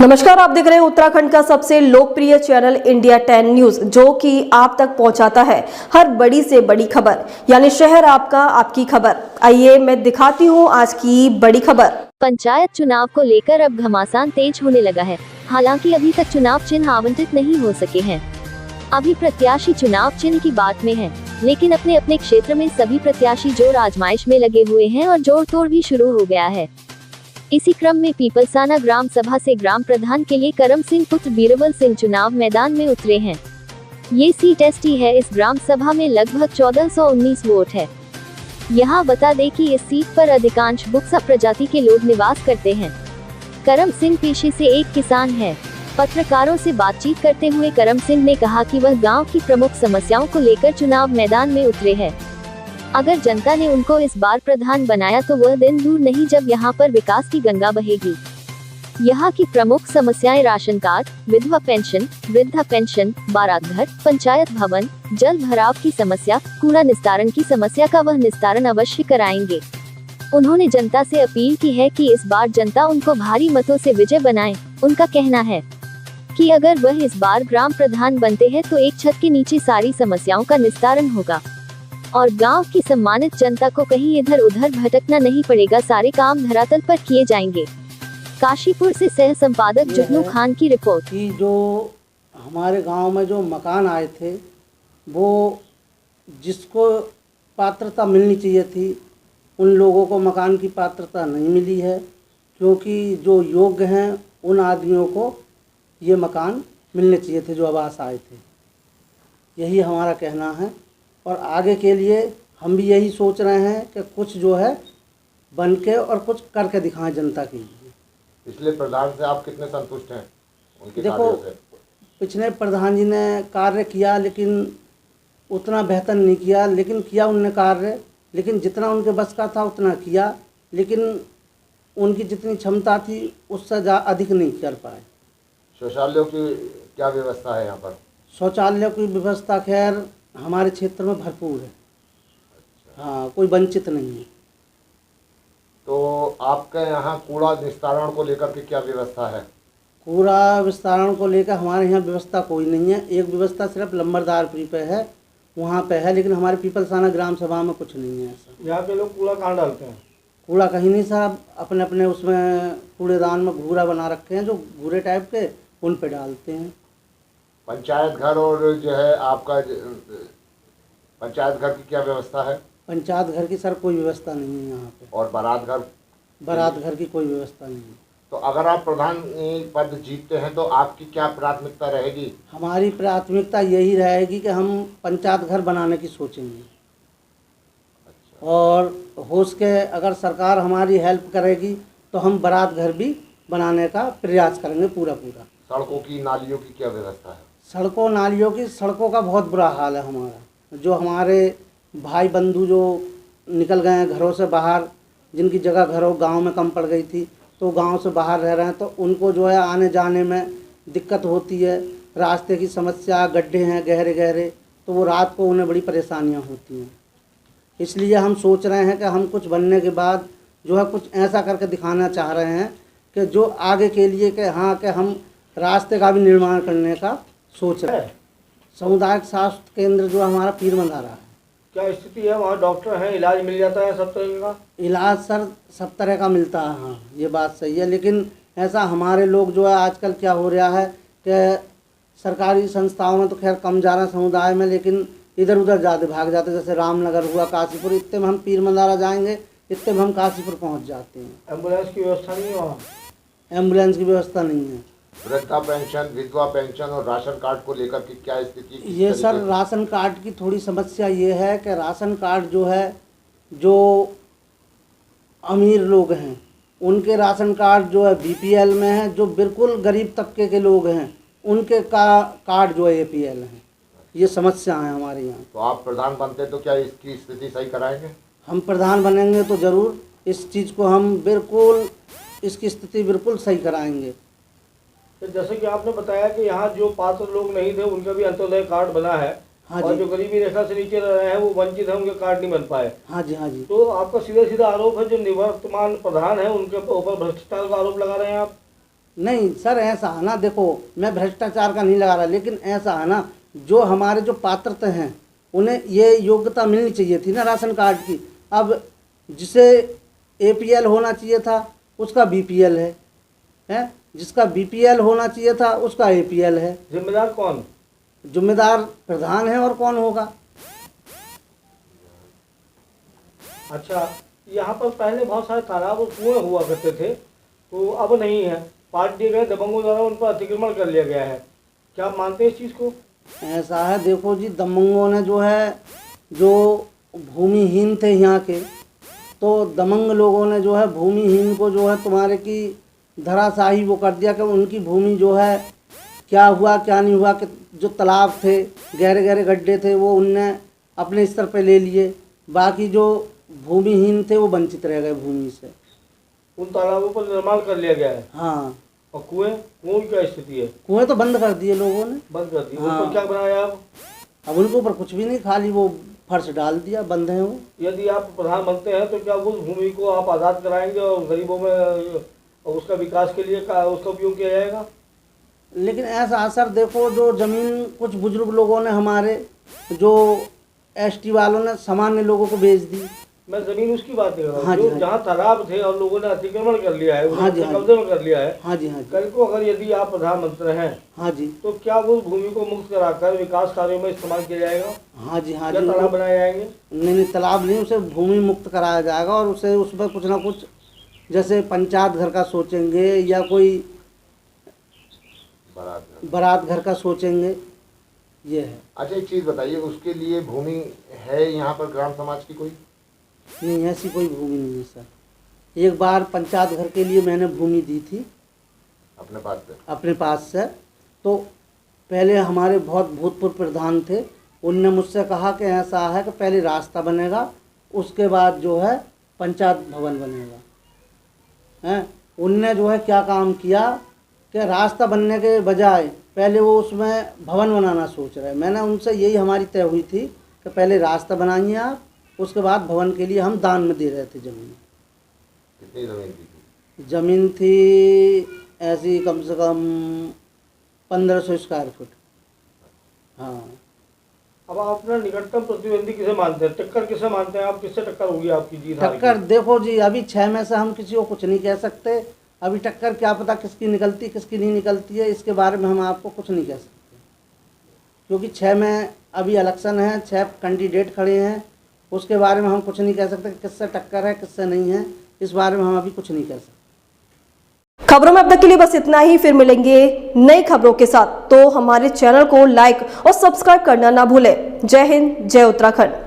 नमस्कार, आप देख रहे हैं उत्तराखंड का सबसे लोकप्रिय चैनल इंडिया 10 न्यूज, जो कि आप तक पहुंचाता है हर बड़ी से बड़ी खबर, यानी शहर आपका, आपकी खबर। आइए मैं दिखाती हूं आज की बड़ी खबर। पंचायत चुनाव को लेकर अब घमासान तेज होने लगा है। हालांकि अभी तक चुनाव चिन्ह आवंटित नहीं हो सके हैं। अभी प्रत्याशी चुनाव चिन्ह की बात में हैं, लेकिन अपने अपने क्षेत्र में सभी प्रत्याशी जोर आजमाइश में लगे हुए हैं और जोड़ तोड़ भी शुरू हो गया है। इसी क्रम में पीपलसाना ग्राम सभा से ग्राम प्रधान के लिए करम सिंह पुत्र बीरबल सिंह चुनाव मैदान में उतरे हैं। ये सीट एसटी है। इस ग्राम सभा में लगभग 1419 वोट है। यहाँ बता दें कि इस सीट पर अधिकांश बुक्सा प्रजाति के लोग निवास करते हैं। करम सिंह पेशे से एक किसान है। पत्रकारों से बातचीत करते हुए करम सिंह ने कहा कि वह गांव की प्रमुख समस्याओं को लेकर चुनाव मैदान में उतरे हैं। अगर जनता ने उनको इस बार प्रधान बनाया तो वह दिन दूर नहीं जब यहाँ पर विकास की गंगा बहेगी। यहाँ की प्रमुख समस्याएं राशन कार्ड, विधवा पेंशन, वृद्धा पेंशन, बारात घर, पंचायत भवन, जल भराव की समस्या, कूड़ा निस्तारण की समस्या का वह निस्तारण अवश्य कराएंगे। उन्होंने जनता से अपील की है कि इस बार जनता उनको भारी मतों से विजय बनाए। उनका कहना है कि अगर वह इस बार ग्राम प्रधान बनते हैं तो एक छत के नीचे सारी समस्याओं का निस्तारण होगा और गांव की सम्मानित जनता को कहीं इधर उधर भटकना नहीं पड़ेगा। सारे काम धरातल पर किए जाएंगे। काशीपुर से सह संपादक जुगनू खान की रिपोर्ट। कि जो हमारे गांव में जो मकान आए थे, वो जिसको पात्रता मिलनी चाहिए थी, उन लोगों को मकान की पात्रता नहीं मिली है, क्योंकि जो योग्य हैं उन आदमियों को ये मकान मिलने चाहिए थे जो आवास आए थे। यही हमारा कहना है और आगे के लिए हम भी यही सोच रहे हैं कि कुछ जो है बन के और कुछ करके दिखाएं जनता के लिए। पिछले प्रधान से आप कितने संतुष्ट हैं उनके देखो, कार्यों से? पिछले प्रधान जी ने कार्य किया, लेकिन उतना बेहतर नहीं किया, लेकिन किया उनने कार्य, लेकिन जितना उनके बस का था उतना किया, लेकिन उनकी जितनी क्षमता थी उससे अधिक नहीं कर पाए। शौचालयों की क्या व्यवस्था है यहाँ पर? शौचालय की व्यवस्था खैर हमारे क्षेत्र में भरपूर है। हाँ, कोई वंचित नहीं है। तो आपके यहाँ कूड़ा निस्तारण को लेकर के क्या व्यवस्था है? कूड़ा विस्तारण को लेकर हमारे यहाँ व्यवस्था कोई नहीं है। एक व्यवस्था सिर्फ लंबरदारपुरी पे है, वहाँ पे है, लेकिन हमारे पीपलसाना ग्राम सभा में कुछ नहीं है ऐसा। यहाँ पे लोग कूड़ा कहाँ डालते हैं? कूड़ा कहीं नहीं साहब, अपने अपने उसमें कूड़ेदान में घूरा बना रखे हैं, जो घूरे टाइप के, उन पे डालते हैं। पंचायत घर और जो है आपका पंचायत घर की क्या व्यवस्था है? पंचायत घर की सर कोई व्यवस्था नहीं है यहाँ पे। और बारात घर? बारात घर की कोई व्यवस्था नहीं है। तो अगर आप प्रधान पद जीतते हैं तो आपकी क्या प्राथमिकता रहेगी? हमारी प्राथमिकता यही रहेगी कि हम पंचायत घर बनाने की सोचेंगे। अच्छा। और हो सके अगर सरकार हमारी हेल्प करेगी तो हम बारात घर भी बनाने का प्रयास करेंगे पूरा। सड़कों की, नालियों की क्या व्यवस्था है? सड़कों नालियों की, सड़कों का बहुत बुरा हाल है हमारा। जो हमारे भाई बंधु जो निकल गए हैं घरों से बाहर, जिनकी जगह घरों गांव में कम पड़ गई थी, तो गांव से बाहर रह रहे हैं, तो उनको जो है आने जाने में दिक्कत होती है। रास्ते की समस्या, गड्ढे हैं गहरे गहरे, तो वो रात को उन्हें बड़ी परेशानियां होती हैं। इसलिए हम सोच रहे हैं कि हम कुछ बनने के बाद जो है कुछ ऐसा करके दिखाना चाह रहे हैं कि जो आगे के लिए कि हाँ कि हम रास्ते का भी निर्माण करने का सोच रहे हैं। सामुदायिक स्वास्थ्य केंद्र जो हमारा पीर मंदारा है। क्या स्थिति है वहाँ? डॉक्टर हैं, इलाज मिल जाता है सब तरह का? इलाज सर सब तरह का मिलता है। हाँ, ये बात सही है, लेकिन ऐसा हमारे लोग जो है आजकल क्या हो रहा है कि सरकारी संस्थाओं में तो खैर कम जा रहे हैं समुदाय में, लेकिन इधर उधर ज़्यादा भाग जाते हैं। जैसे रामनगर हुआ, काशीपुर, इतने में हम पीर मंदारा जाएंगे, इतने में हम काशीपुर पहुँच जाते हैं। एम्बुलेंस की व्यवस्था नहीं है वहाँ? एम्बुलेंस की व्यवस्था नहीं है। वृद्धा पेंशन, विधवा पेंशन और राशन कार्ड को लेकर के क्या स्थिति? ये सर राशन कार्ड की थोड़ी समस्या ये है कि राशन कार्ड जो है, जो अमीर लोग हैं उनके राशन कार्ड जो है बीपीएल में है, जो बिल्कुल गरीब तबके के लोग हैं उनके कार्ड जो है एपीएल है। ये समस्या है हमारे यहाँ। तो आप प्रधान बनते तो क्या इसकी स्थिति सही कराएंगे? हम प्रधान बनेंगे तो ज़रूर इस चीज़ को हम बिल्कुल, इसकी स्थिति बिल्कुल सही कराएंगे। तो जैसे कि आपने बताया कि यहाँ जो पात्र लोग नहीं थे उनका भी अंत्योदय कार्ड बना है। हाँ और जी। जो गरीबी रेखा से नीचे रह रहे हैं वो वंचित हैं, उनके कार्ड नहीं बन पाए। हाँ जी, हाँ जी। तो आपका सीधा सीधा आरोप है जो निवर्तमान प्रधान है उनके ऊपर भ्रष्टाचार का आरोप लगा रहे हैं आप? नहीं सर, ऐसा है ना, देखो मैं भ्रष्टाचार का नहीं लगा रहा, लेकिन ऐसा है ना, जो हमारे जो पात्रता हैं उन्हें ये योग्यता मिलनी चाहिए थी ना राशन कार्ड की। अब जिसे APL होना चाहिए था उसका BPL है, जिसका BPL होना चाहिए था उसका APL है। जिम्मेदार कौन? जिम्मेदार प्रधान है, और कौन होगा। अच्छा, यहाँ पर पहले बहुत सारे तालाब और कुएं हुआ करते थे, तो अब नहीं है, पाट दिए गए, दबंगों द्वारा उन पर अतिक्रमण कर लिया गया है। क्या आप मानते हैं इस चीज़ को? ऐसा है, देखो जी, दबंगों ने जो है, जो भूमिहीन थे यहाँ के, तो दबंग लोगों ने जो है भूमिहीन को जो है तुम्हारे की धराशाही वो कर दिया कि उनकी भूमि जो है क्या हुआ क्या नहीं हुआ, कि जो तालाब थे, गहरे गहरे गड्ढे थे, वो उनने अपने स्तर पे ले लिए, बाकी जो भूमिहीन थे वो वंचित रह गए भूमि से। उन तालाबों पर निर्माण कर लिया गया है। हाँ, और कुएं की क्या स्थिति है? कुएं तो बंद कर दिए लोगों ने, बंद कर दी। हाँ। उन पर क्या बनाया आप? अब उनके ऊपर कुछ भी नहीं, खाली वो फर्श डाल दिया, बंद है वो। यदि आप प्रधान बनते हैं तो क्या उस भूमि को आप आज़ाद कराएंगे और गरीबों में उसका विकास के लिए उसका उपयोग किया जाएगा? लेकिन ऐसा असर देखो, जो ज़मीन कुछ बुजुर्ग लोगों ने, हमारे जो ST वालों ने सामान्य लोगों को बेच दी। मैं जमीन उसकी बात नहीं कर रहा हूँ, हाँ जी, जो हाँ। जहाँ तालाब थे और लोगों ने अतिक्रमण कर लिया है, हाँ जी, उन्हें हाँ कब्जे में कर लिया है। हाँ जी, हाँ जी, कल को अगर यदि आप प्रधानमंत्री हैं हाँ जी, तो क्या वो भूमि को मुक्त कराकर विकास कार्यों में इस्तेमाल किया जाएगा? हाँ जी, हाँ क्या जी। तालाब बनाए जाएंगे? नहीं, तालाब नहीं, उसे भूमि मुक्त कराया जाएगा, और उसे उसमें कुछ ना कुछ, जैसे पंचायत घर का सोचेंगे या कोई बारात घर का सोचेंगे, ये है। अच्छा, एक चीज़ बताइए, उसके लिए भूमि है यहाँ पर ग्राम समाज की कोई? नहीं, ऐसी कोई भूमि नहीं है सर। एक बार पंचायत घर के लिए मैंने भूमि दी थी अपने पास से? अपने पास से। तो पहले हमारे बहुत भूतपूर्व प्रधान थे, उनने मुझसे कहा कि ऐसा है कि पहले रास्ता बनेगा, उसके बाद जो है पंचायत भवन बनेगा। हैं, उनने जो है क्या काम किया कि रास्ता बनने के बजाय पहले वो उसमें भवन बनाना सोच रहे। मैंने उनसे, यही हमारी तय हुई थी कि पहले रास्ता बनाइए आप, उसके बाद भवन के लिए हम दान में दे रहे थे ज़मीन। कितनी ज़मीन थी? ज़मीन थी ऐसी कम से कम 1500 स्क्वायर फुट। हाँ। अब आप अपना निकटतम प्रतिद्वंदी किसे मानते हैं? टक्कर किसे मानते हैं आप? किससे टक्कर होगी आपकी जीत? टक्कर देखो जी, अभी 6 में से हम किसी को कुछ नहीं कह सकते। अभी टक्कर क्या पता किसकी निकलती किसकी नहीं निकलती है, इसके बारे में हम आपको कुछ नहीं कह सकते, क्योंकि 6 में अभी इलेक्शन है, 6 कैंडिडेट खड़े हैं, उसके बारे में हम कुछ नहीं कह सकते किससे टक्कर है किससे नहीं है, इस बारे में हम अभी कुछ नहीं कह सकते। खबरों में अब तक के लिए बस इतना ही, फिर मिलेंगे नई खबरों के साथ। तो हमारे चैनल को लाइक और सब्सक्राइब करना ना भूलें। जय हिंद, जय उत्तराखंड।